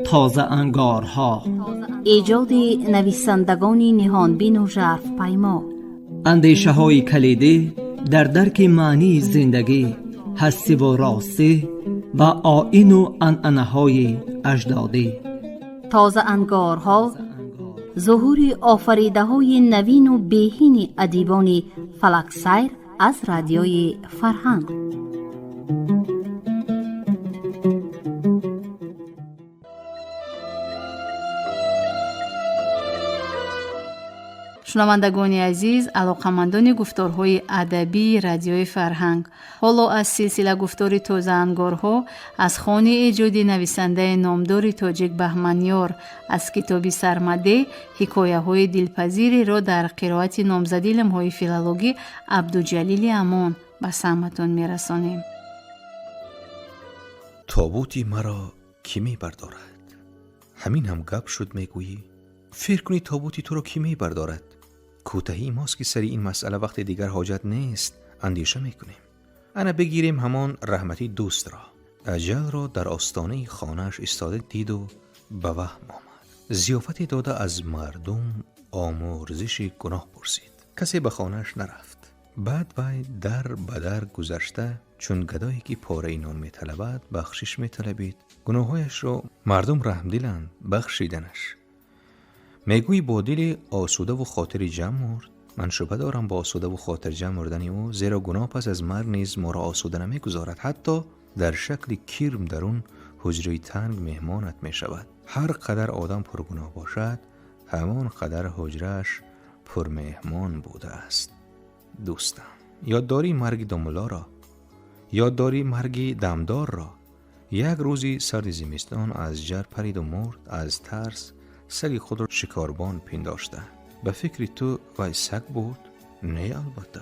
تازه انگارها، ایجاد نویسندگان نهانبین و ژرف پیما، اندیشه های کلیدی در درک معنی زندگی، هستی و راستی و آیین و عنعنه های اجدادی. تازه انگارها، ظهور آفریده های نوین و بهین ادیبان فلک سیر از رادیوی فرهنگ. شنوندگان عزیز، علاقمندان گفتارهای ادبی رادیوی فرهنگ، حالا از سلسله گفتار تازه انگارها از خوان ایجادی نویسنده نامدار تاجیک بهمنیار از کتاب سرمده حکایه های دلپذیری را در قرائت نامزد علمهای فیلولوژی عبدالجلیل امان به سمعتان میرسانیم. تابوتی مرا کی می بردارد؟ همین هم گپ شد میگویی؟ فکر کنی تابوتی تو را کی می بردارد؟ کوتاهی ماست که سری این مسئله وقت دیگر حاجت نیست اندیشه میکنیم. انا بگیریم همان رحمتی دوست را. اجل را در آستانه خانه‌اش ایستاده دید و به وهم آمد. ضیافتی داده از مردم آمرزش گناه پرسید. کسی به خانه‌اش نرفت. بعد وی در بدر گذشته چون گدایی که پاره نان میطلبد بخشش میطلبید، گناهایش را مردم رحمدلند بخشیدنش. میگویی با دل آسوده و خاطر جمع مرد. من شبه دارم با آسوده و خاطر جمع مردن او، زیرا گناه پس از مرگ نیز ما را آسوده نمیگذارد. حتی در شکل کرم در اون حجره تنگ مهمانت می شود. هر قدر آدم پرگناه باشد همان قدر حجرهش پر مهمان بوده است. دوستم، یادداری مرگ دملا را، یادداری مرگ دمدار را. یک روزی سرد زمستان از جر پرید و مرد. از ترس سگ خود را شکاربان پنداشته. به فکر تو وی سگ بود؟ نه البته،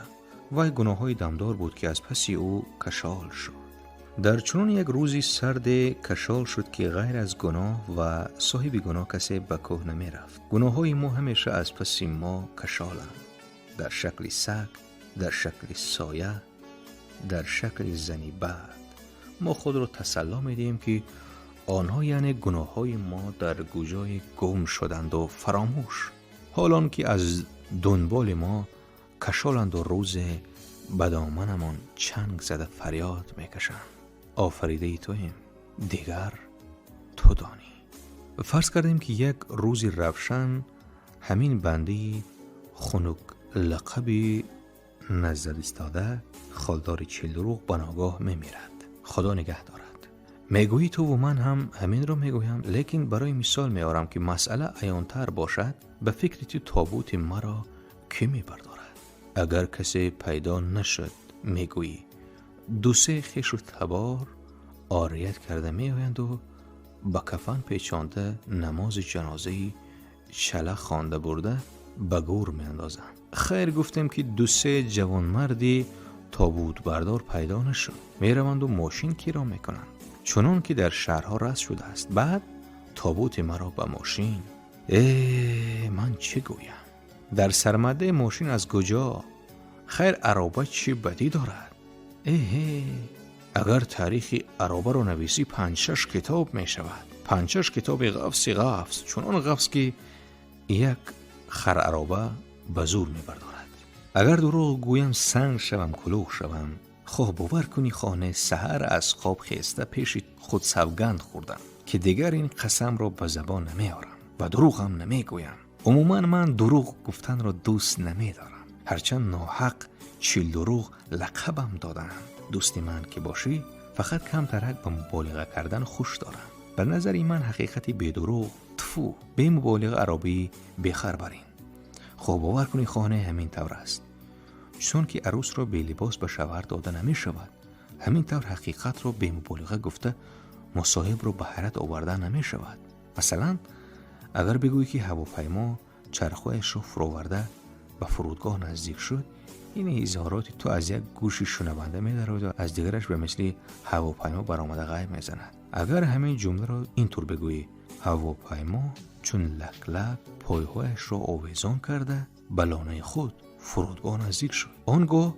وی گناههای دمدار بود که از پسی او کشال شد. در چنان یک روزی سرد کشال شد که غیر از گناه و صاحب گناه کسی به کوه نمی رفت. گناههای ما همیشه از پسی ما کشالند، در شکل سگ، در شکل سایه، در شکل زنی بد. ما خود را تسلی میدیم که آنها یعنی گناههای ما در گوشای گم شدند و فراموش، حالان که از دنبال ما کشالند و روز بدامنمان چنگ زده فریاد میکشند. آفریده تویم، دیگر تو دانی. فرض کردیم که یک روزی روشن همین بندی خنک لقبی نزد استاده خالدار 40 دروغ بناگاه میمیرد. خدا نگه دارد. میگویی تو و من هم همین رو میگویم، لیکن برای مثال میارم که مسئله عیان‌تر باشد. به فکر تو تابوت مرا کی میبردارد؟ اگر کسی پیدا نشد، میگویی دو سه خویش و تبار عاریت کرده میآیند و با کفن پیچانده نماز جنازه‌ای چله خوانده برده به گور میاندازند. خیر گفتیم که دو سه جوانمردی تابوت بردار پیدا نشد، میروند و ماشین کیرا میکنند چنان که در شهرها رسم شده است. بعد تابوت مرا به ماشین. من چه گویم؟ در سرمده ماشین از کجا؟ خیر عرابه چی بدی دارد؟ اگر تاریخ عرابه رو نویسی 5-6 کتاب می شود. 5-6 کتاب غفص، چنان غفص که یک خر عرابه به زور می بردارد. اگر دروغ گویم سنگ شوم کلوخ شوم. خواه باور کنی خانه سحر از خواب خیسته پیش خود سوگند خوردم که دیگر این قسم را به زبان نمی آرم و دروغ هم نمی گویم. عموما من دروغ گفتن را دوست نمی دارم، هرچند ناحق 40 دروغ لقبم دادند. دوستی من که باشی فقط کم ترک به مبالغه کردن خوش دارم. به نظر من حقیقتی بی دروغ تفو، بی مبالغه عربی بخر برین. خواه باور کنی خانه همین طور است. چون که عروس را به لباس به شوهر داده نمی شود، همین طور حقیقت را به مبالغه گفته مصاحب را به حیرت آورده نمی شود. مثلا اگر بگویی که هواپیما چرخهایش را فراورده به فرودگاه نزدیک شد، این اظهارات تو از یک گوشی شنونده می درآید و از دیگرش به مثل هواپیما برآمده غیب می زند. اگر همین جمله را اینطور بگویی: هواپیما چون لک لک پایهایش را آویزان کرده به لانه خود فرودگاه نزدیک شد، آنگاه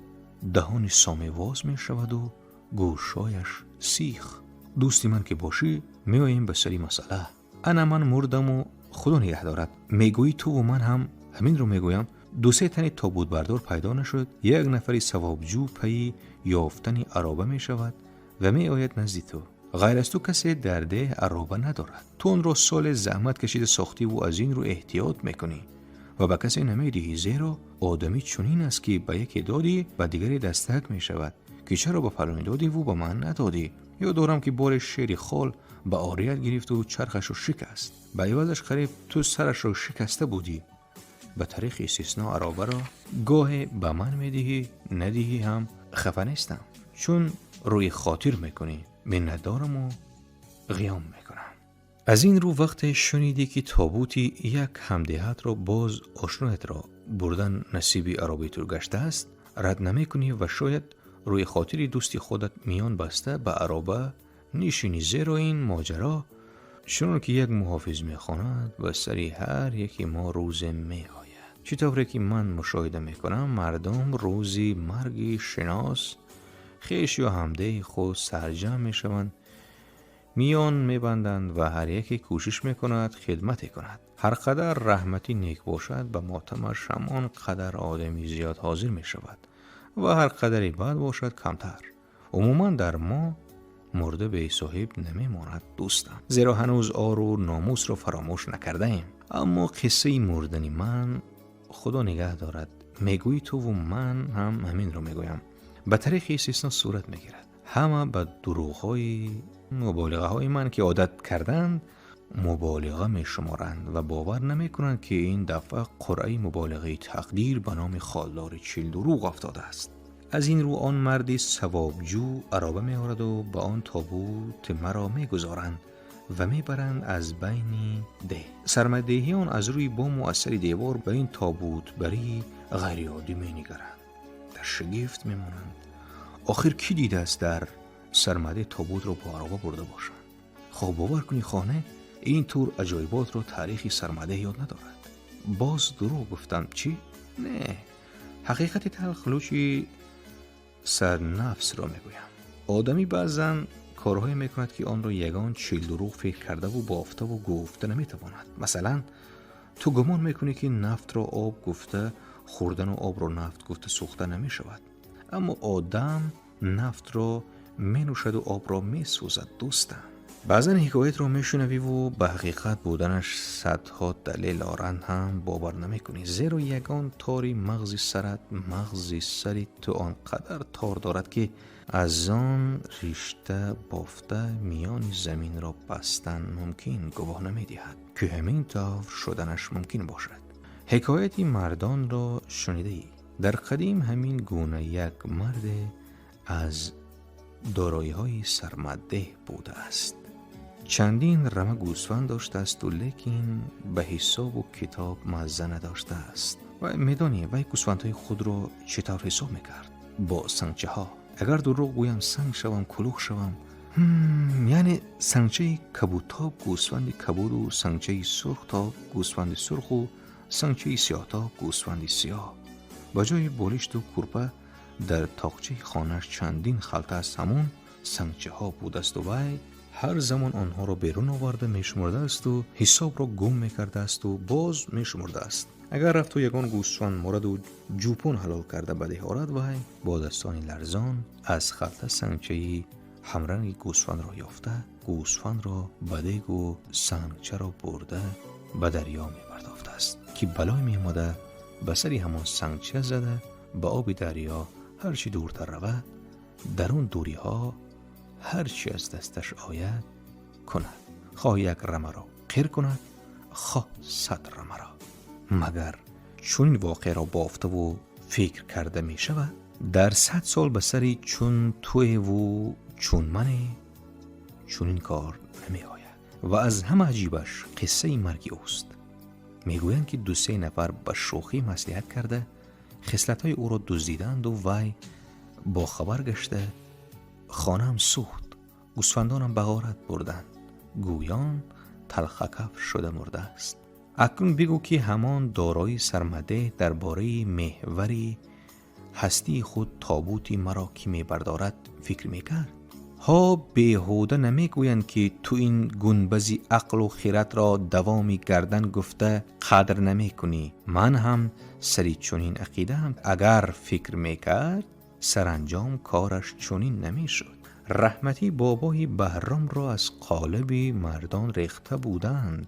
دهان سامی واز می شود و گوشایش سیخ. دوستی من که باشی میاییم به سری مسئله. انا من مردم و خدا نگه دارد. میگویی تو و من هم همین رو میگویم. 2-3 تنی تابوت بردار پیدا نشد. یک نفری ثوابجو پی یافتن عرابه می شود و می آید نزد تو. غیر از تو کسی در ده عرابه ندارد. تو اون را سال زحمت کشید ساختی و از این رو احتیاط میکنی و به کسی نمیدهی، زیرا آدمی چنین است که به یکی دادی و دیگری دستک می شود که چرا به فلانی دادی و به من ندادی. یا دارم که بار شیری خال به آریت گرفت و چرخش رو شکست، به عوضش قریب تو سرش رو شکسته بودی. به طریق استثناء عرابه را گاه به من میدهی، ندهی هم خفه نیستم، چون روی خاطر میکنی. من ندارم و قیام میکنم. از این رو وقت شنیدی که تابوتی یک همدهت را باز آشنایت را بردن نصیبی عرابه تو گشته است، رد نمیکنی و شاید روی خاطر دوستی خودت میان بسته به عرابه نشینی. زیرا این ماجرا چون که یک محافظ میخواند و سری هر یکی ما روز میآید. چطوره که من مشاهده میکنم مردم روزی مرگی شناس خیش یا همده خود سرجم میشوند، میان میبندند و هر یکی کوشش میکند خدمت کند. هر قدر رحمتی نیک باشد به ماتمش همان قدر آدمی زیاد حاضر میشود و هر قدری بد باشد کمتر. عموما در ما مرده به صاحب نمیماند دوستم، زیرا هنوز آر و ناموس را فراموش نکرده ایم. اما قصه مردنی من خدا نگه دارد. میگویی تو و من هم همین رو میگویم. به طریق استثناء صورت میگیرد. همه به دروغ‌های مبالغه های من که عادت کردند مبالغه میشمارند و باور نمیکنند که این دفعه قرعه مبالغه تقدیر به نام خالدار 40 دروغ افتاده است. از این رو آن مردی ثوابجو عرابه می‌آورد و به آن تابوت مرا می‌گذارند و میبرند از بین ده. سرمدهیان از روی بام و اثر دیوار به این تابوت بری غیر عادی می‌نگرند. در شگفت میمانند. آخر کی دیده است در سرمده تابوت را با عرابه برده باشند؟ خب باور کنی خانه این طور عجایبات را تاریخی سرمده یاد ندارد. باز دروغ گفتم چی؟ نه، حقیقت تلخلوچی سر نفس را میگویم. آدمی بعضن کارهایی میکند که آن را یگان 40 دروغ فکر کرده و بافته و گفته نمیتواند. مثلا تو گمان میکنی که نفت را آب گفته خوردن و آب را نفت گفته سوخته نمیشود، اما آدم نفت را می نوشد و آب را می سوزد دوستم. بعضا حکایت را می شنوی و به حقیقت بودنش صدها دلیل آرند هم باور نمی کنی، زیرا یگان تاری مغزی سرت مغزی سری تو آنقدر تار دارد که از آن رشته بافته میان زمین را بستن ممکن گواه نمی دهد که همین طور شدنش ممکن باشد. حکایت مردان را شنیده ای؟ در قدیم همین گونه یک مرد از دارایی‌های سرمده بوده است. چندین رمه گوسفند داشته است و لیکن به حساب و کتاب مزه نداشته است. و میدانی وی گوسفندهای خود را چطور حساب میکرد؟ با سنگچه ها. اگر دروغ گویم سنگ شوم کلوخ شوم. یعنی سنگچه کبودتاب گوسفند کبود و سنگچه سرخ گوسفند سرخ و سنگچه سیاه گوسفند سیاه. با جای بالشت و کرپه در تاقچه خانهش چندین خلطه از همون سنگچه ها بود است و وی هر زمان آنها را بیرون آورده میشمرده است و حساب را گم میکرده است و باز میشمرده است. اگر رفت و یگان گوسفند مورد و جوپون حلال کرده بده آرد وی با دستانی لرزان از خلطه سنگچه همرنگ گوسفند را یافته گوسفند را بدیگ و سنگچه را برده به دریا میپرداخته است که بلای میامده به سری همان سنگچه زده به آب دریا هرچی دورتر رود در اون دوری ها هرچی از دستش آید کند، خواه یک رمه را قیر کند خواه 100 رمه را. مگر چون این واقع را بافته و فکر کرده می شود؟ در 100 سال به سری چون توی و چون منی چون این کار نمی آید. و از همه عجیبش قصه مرگی اوست. میگویند که 2-3 نفر به شوخی مصلحت کرده خصلت‌های او را دزدیدند و وی با خبر گشته خانه‌ام سوخت، گوسفندانم به غارت بردند، گویان تلخکف شده مرده است. اکنون بگو که همان دارایی سرمده درباره محوری هستی خود تابوتی مرا کی می بردارد فکر می کرد. ها بیهوده نمی گویند که تو این گنبزی عقل و خیرت را دوامی گردن گفته قدر نمی کنی. من هم سری چنین عقیده هم اگر فکر می کرد سرانجام کارش چنین نمی شد. رحمتی بابای بهرام را از قالب مردان ریخته بودند.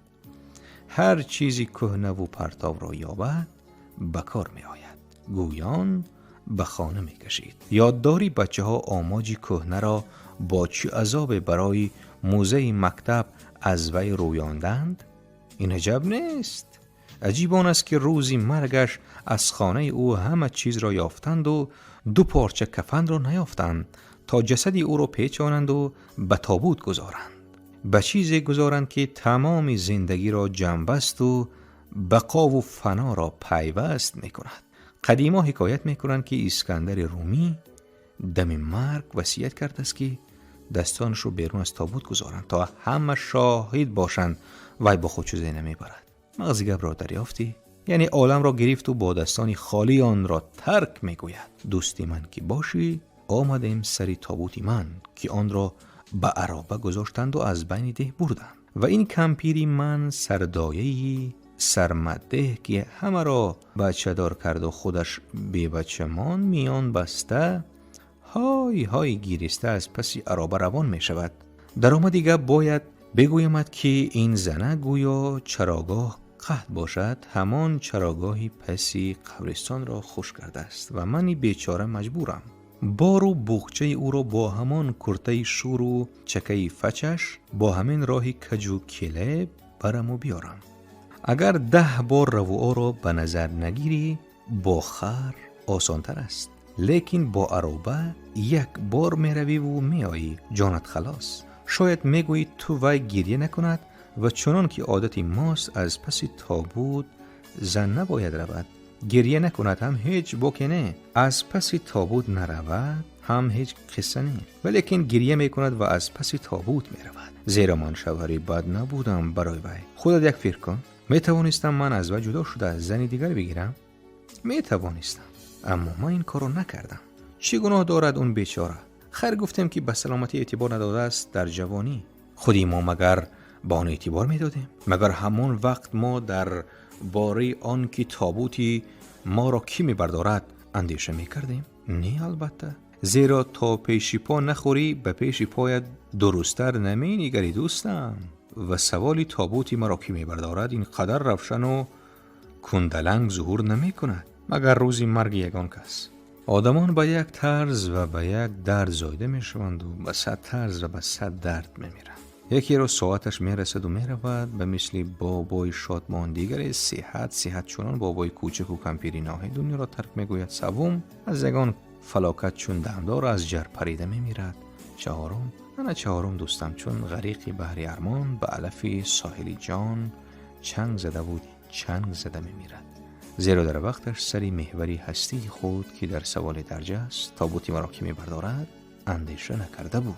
هر چیزی کهنه و پرتاب را یابد به کار می آید. گویان به خانه می کشید. یادداری بچه ها آماجی کهنه را با چه عذاب برای موزه مکتب از وی رویاندند؟ این عجب نیست. عجیب آن است که روزی مرگش از خانه او همه چیز را یافتند و 2 پارچه کفن را نیافتند تا جسدی او را پیچانند و به تابوت گذارند. به چیزی گذارند که تمام زندگی را جنبست و بقا و فنا را پیوست می کند. قدیما حکایت می کنند که اسکندر رومی دم مرگ وصیت کرده است که دستانش رو بیرون از تابوت گذارند تا همه شاهد باشند وی با خود چیزی نمی برد. مغز گپ را دریافتی؟ یعنی عالم را گرفت و با دستانی خالی آن را ترک می گوید. دوستی من که باشی آمدیم سری تابوتی من که آن را به عرابه گذاشتند و از بین ده بردند و این کمپیری من سردایه‌ای سرمده که همه را بچه دار کرد و خودش بی بچه مان میان بسته های های گیرسته از پسی عرابه روان می شود. در آمد دیگه باید بگویمد که این زنه گویا چراگاه قحط باشد، همان چراگاهی پسی قبرستان را خوش کرده است و منی بیچاره مجبورم بار و بوخچه او را با همان کرته شور و چکه فچش با همین راهی کج و کله برم و بیارم. اگر 10 بار رو را به نظر نگیری با خر آسانتر است، لیکن با عرابه 1 بار می روی و می آیی، جانت خلاص. شاید می گویی تو وی گریه نکند و چنان که عادت ماست از پس تابوت زن نباید رود. گریه نکند هم هیچ بکنه، از پس تابوت نرود هم هیچ قصه نه، ولیکن گریه میکند و از پس تابوت میرود. زیرا من شوهری بد نبودم برای وی. خودت یک فکر کن، میتوانستم من از وی جدا شده از زنی دیگر بگیرم؟ میتوانستم، اما من این کارو نکردم. چی گناه دارد اون بیچاره؟ خیر گفتم که به سلامتی اعتبار نداده است در جوانی. خودی ما مگر با آن اعتبار میدادیم؟ مگر همون وقت ما در باره آن که تابوتی ما را کی میبردارد اندیشه میکردیم؟ نه البته، زیرا تا پیشی پا نخوری به پیشی پایت درستر نمی نگری دوستم. و سوالی تابوتی ما را کی میبردارد این قدر روشن و کندلنگ ظهور نمی کند مگر روزی مرگ یگان کس. آدمان به یک طرز و به یک درد زایده می شوند و به 100 طرز و به 100 درد می میرند. یکی رو ساعتش می رسد و می رود به مثل بابای شادمان، دیگری صحت چونان بابای کوچک و کمپیری ناهی دنیا را ترک می گوید. سوم از یگان فلاکت چون دمدار از جر پریده می میرد. چهارم دوستم چون غریقی بحری ارمان به علف ساحلی جان چنگ زده بود چنگ زده می میرد. زیرا در وقتش سری محوری هستی خود که در سوال درجه است تابوتی مرا کی می بردارد اندیشه نکرده بود.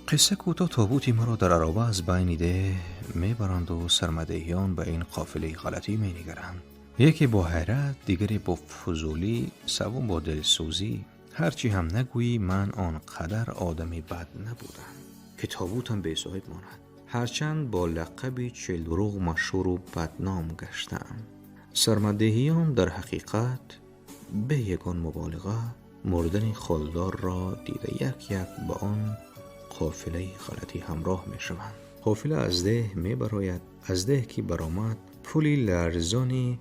قصه کوتاه تابوتی مرا در عرابه از بین ده می برند و سرمدهیان به این قافله غلطی می نگرند. یکی با حیرت، دیگری با فضولی، سوم با دلسوزی. هرچی هم نگویی من آنقدر آدمی بد نبودم که تابوتم به صاحب ماند. هرچند با لقبی 40 دروغ مشهور و بدنام گشتم. سرمدهیان در حقیقت به یگان مبالغه مردن خلدار را دیده یک به آن قافله غلطی همراه می شوند. قافله از ده می براید. از ده که برآمد پلی لرزانی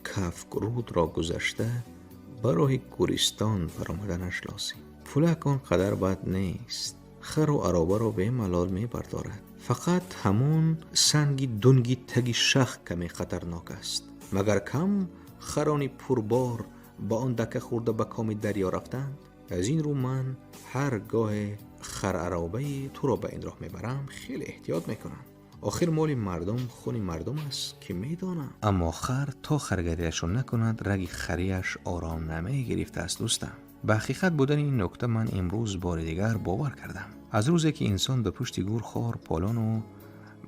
کفگرود را گذشته برای گورستان برآمدنش لازم. پلک آن قدر بد نیست. خر و عرابه را به ملال می بردارد. فقط همون سنگی دنگی تگی شخ کمی خطرناک است. مگر کم خرانی پربار با آن دکه خورده به کام دریا رفتند. از این رو من هر گاه خر عرابه تو را به این راه میبرم خیلی احتیاط میکنم. آخر مال مردم خون مردم است که میدانم. اما خر تا خرگریش رو نکند رگ خریش آرام نمی گرفته است دوستم. به حقیقت بودن این نکته من امروز بار دیگر باور کردم. از روزی که انسان به پشت گور خار پالان و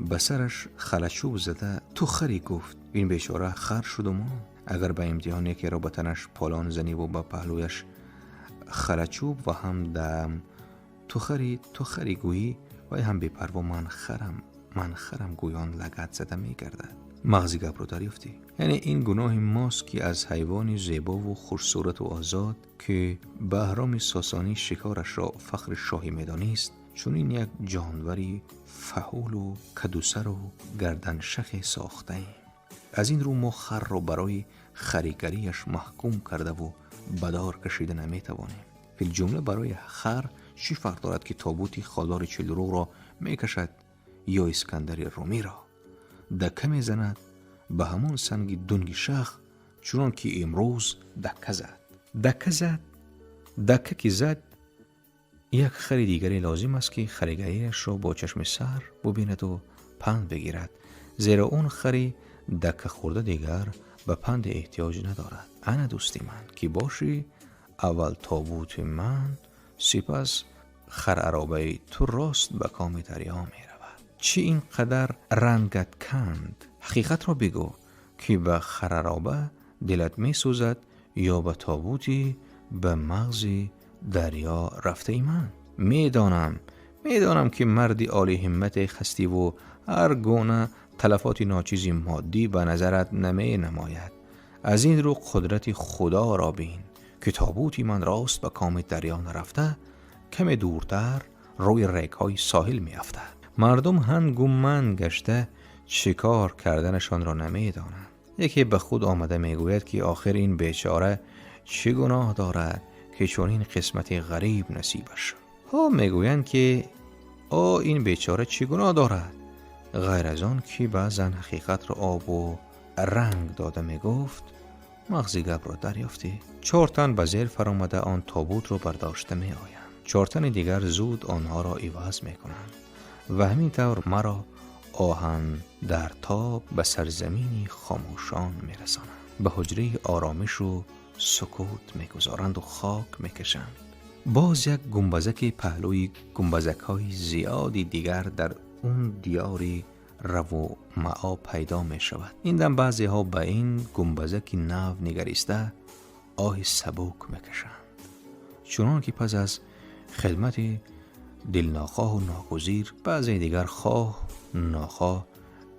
به سرش خلچوب زده تو خری گفت این بیچاره خر شد و ما. اگر به امتحان یکی را به تنش پالان زنی و به پهلویش خرچوب و هم دم تو گویی و هم بی‌پروا من خرم گویان لگد زده می گردد. مغزی گپ رو دریافتی؟ یعنی این گناه ماست که از حیوان زیبا و خوشصورت و آزاد که بهرام ساسانی شکارش را فخر شاهی میدانست، چون این یک جانوری فحول و کدوسر و گردن شخ ساخته ایم. از این رو ما خر را برای خریگریش محکوم کرده و بدار کشیده نمیتوانیم. فی الجمله برای خر چی فرق دارد که تابوتی خالدار چلرو را میکشد یا اسکندر رومی را؟ دکه میزند به همون سنگ دنگ شخ، چون که امروز دکه زد. دکه که زد، یک خر دیگری لازم است که خریگریش را با چشم سر ببیند و پند بگیرد، زیرا اون خری دکه خورده دیگر به پند احتیاج ندارد. انا دوستی من که باشی، اول تابوت من، سپس خر عرابه تو راست به کام دریا می رود. چی اینقدر رنگت کند؟ حقیقت را بگو که به خر عرابه دلت می سوزد یا به تابوتی به مغز دریا رفته ای من؟ میدانم که مردی عالی همت خستی و هر گونه تلفات ناچیزی مادی به نظرت نمی نماید. از این رو قدرت خدا را بین که تابوتی من راست به کام دریا نرفته، کمی دورتر روی ریگ‌های ساحل می افتد. مردم هنگومن گشته شکار کردنشان را نمی دانند. یکی به خود آمده می گوید که آخر این بیچاره چه گناه دارد که چون این قسمت غریب نصیبش شد. ها می گویند که این بیچاره چه گناه دارد، غیر از آن که بعضن حقیقت را آب و رنگ داده می گفت. مغزی گپ را دریافتی؟ 4 تن به زیر فرامده آن تابوت را برداشته می آیند. 4 تن دیگر زود آنها را عوض می کنند و همین طور مرا آهن در تاب به سرزمینی خاموشان می رسانند. به حجره آرامش و سکوت می گذارند و خاک می کشند. باز یک گنبزک پهلوی گنبزک های زیادی دیگر در اون دیاری رو و معا پیدا می شود. این دم بعضی ها به این گنبزک نو نگریسته آه سبک می کشند، چنان که پس از خدمت دلناخواه و ناگزیر بعضی دیگر خواه ناخواه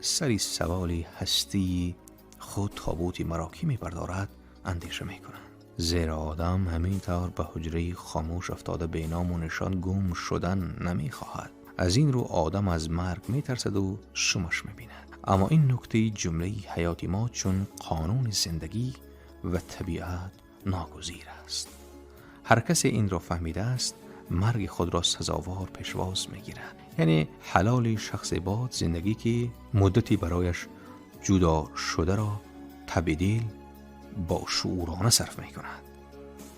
سری سوال هستی خود تابوتی مراکی می بردارد اندیشه می کنند. زیرا آدم همین طور به حجره خاموش افتاده به نام و نشان گم شدن نمی خواهد. از این رو آدم از مرگ می ترسد و شمش می بیند. اما این نکته جمله حیاتی ما چون قانون زندگی و طبیعت ناگزیر است. هر کسی این را فهمیده است مرگ خود را سزاوار پیشواز می گیرد. یعنی حلال شخص باد زندگی که مدتی برایش جدا شده را تبدیل با شعورانه صرف می کند.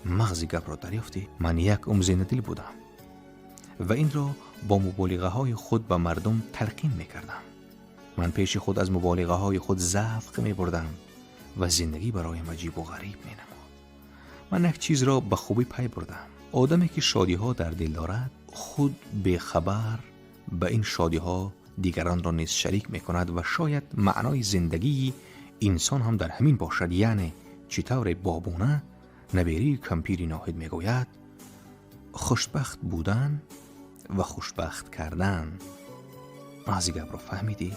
مغزی گپ را دریافتی؟ من یک زنده‌دل بودم و این را با مبالغه های خود به مردم تلقین می کردم. من پیش خود از مبالغه های خود ذوق می بردم و زندگی برایم عجیب و غریب می نمود. من یک چیز را به خوبی پی بردم. آدمی که شادی ها در دل دارد خود به خبر به این شادی ها دیگران را نیز شریک می کند و شاید معنای زندگی انسان هم در همین باشد. یعنی چطور بابونه نبیری کمپیری ناهید می گوید خوشبخت بودن و خوشبخت کردن. مغزی گپ را فهمیدی؟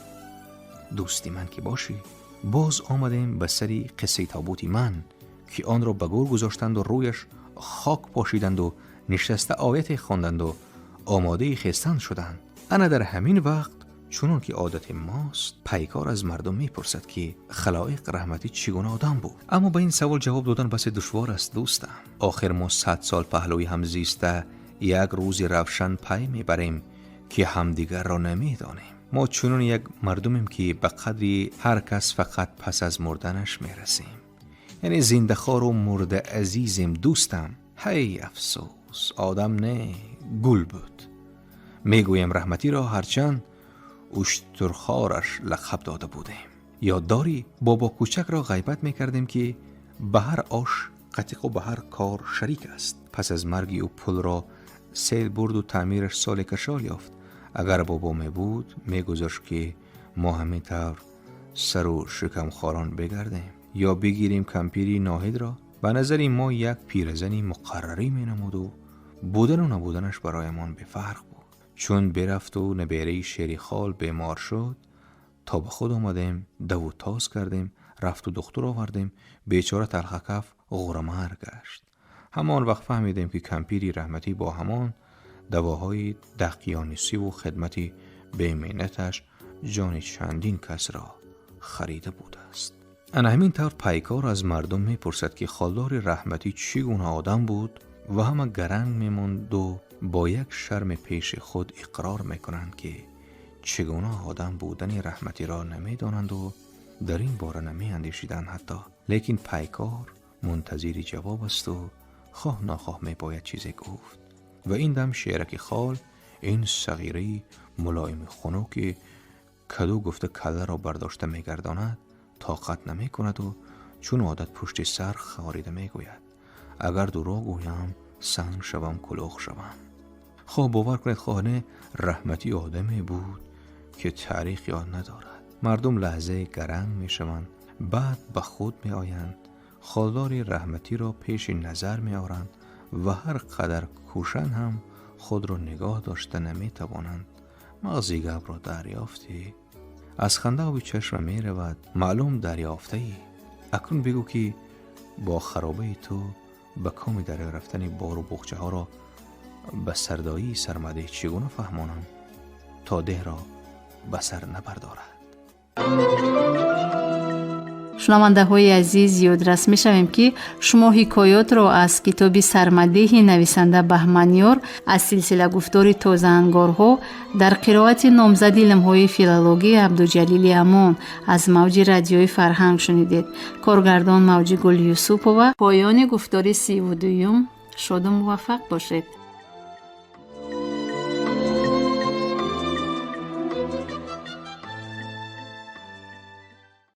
دوستی من که باشی. باز آمدیم به سری قصه تابوتی من که آن را به گور گذاشتند و رویش خاک پاشیدند و نشسته آیت خواندند و آماده خیستن شدند. انا در همین وقت چون که عادت ماست پیکار از مردم میپرسد که خلایق رحمتی چگونه آدم بود. اما به این سوال جواب دادن بس دشوار است دوستم. آخر ما 100 سال پهلوی هم زیسته یک روزی روشن پی میبریم که همدیگر را نمیدانیم. ما چنون یک مردمیم که به قدری هر کس فقط پس از مردنش میرسیم. یعنی زنده خوار و مرده عزیزیم دوستم. هی افسوس آدم نه گل بود. میگویم رحمتی را هرچند اشترخوارش لقب داده بودیم. یاد داری بابا کوچک را غیبت میکردیم که به هر آش قطیق و به هر کار شریک است. پس از مرگی او پل را سیل برد و تعمیرش سال کشال یافت. اگر بابا می بود میگذاشت که ما همین طور سر و شکم خاران بگردیم یا بگیریم کمپیری ناهید را به نظر ما یک پیرزنی مقرری می نمود و بودن و نبودنش برایمان به فرق بود. چون برفت و نبیره شیری خال بیمار شد تا به خود آمدیم، دو و تاز کردیم، رفت و دکتر آوردیم، بیچاره تلخکف غورمر گشت. همان وقت فهمیدیم که کمپیری رحمتی با همان دواهای دقیانوسی و خدمتی بی‌منتش جان چندین کس را خریده بوده است. انا همین طور پیکار از مردم میپرسد که خالدار رحمتی چگونه آدم بود و همه گرنگ میموند و با یک شرم پیش خود اقرار میکنند که چگونه آدم بودن رحمتی را نمیدانند و در این باره نمی اندیشیدند حتی. لیکن پیکار منتظر جواب است و خواه ناخواه می باید چیزی گفت. و این دم شیرک خال این صغیره ملایم خنک کدو گفته کله را برداشته می گرداند طاقت نمی کند و چون عادت پشت سر خاریده می گوید اگر دروغ گویم سنگ شوم کلوخ شوم. خواه باور کنید خانه رحمتی آدمی بود که تاریخ یاد ندارد. مردم لحظه گرنگ می شوند، بعد به خود می آیند، خالدار رحمتی را پیش نظر می آورند و هر قدر کوشند هم خود را نگاه داشته نمی توانند. مغزی گپ را دریافتی؟ از خنده آب چشم می رود. معلوم دریافته ای؟ اکنون بگو که با خرابه تو به کام دریا رفتن بار و بخچه ها را به سردایی سرمده چگونه فهمانم تا ده را به سر نبردارد. شنونده های عزیز، یادرس می شویم که شما حکایات را از کتاب سرمده نویسنده بهمنیار از سلسله گفتار تازه انگارها در قرائت نامزد علم های فیلولوژی عبدالجلیل امان از موج رادیوی فرهنگ شنیدید. کارگردان موجی گل یوسفова. پایان گفتار 32. شاد و موفق باشید.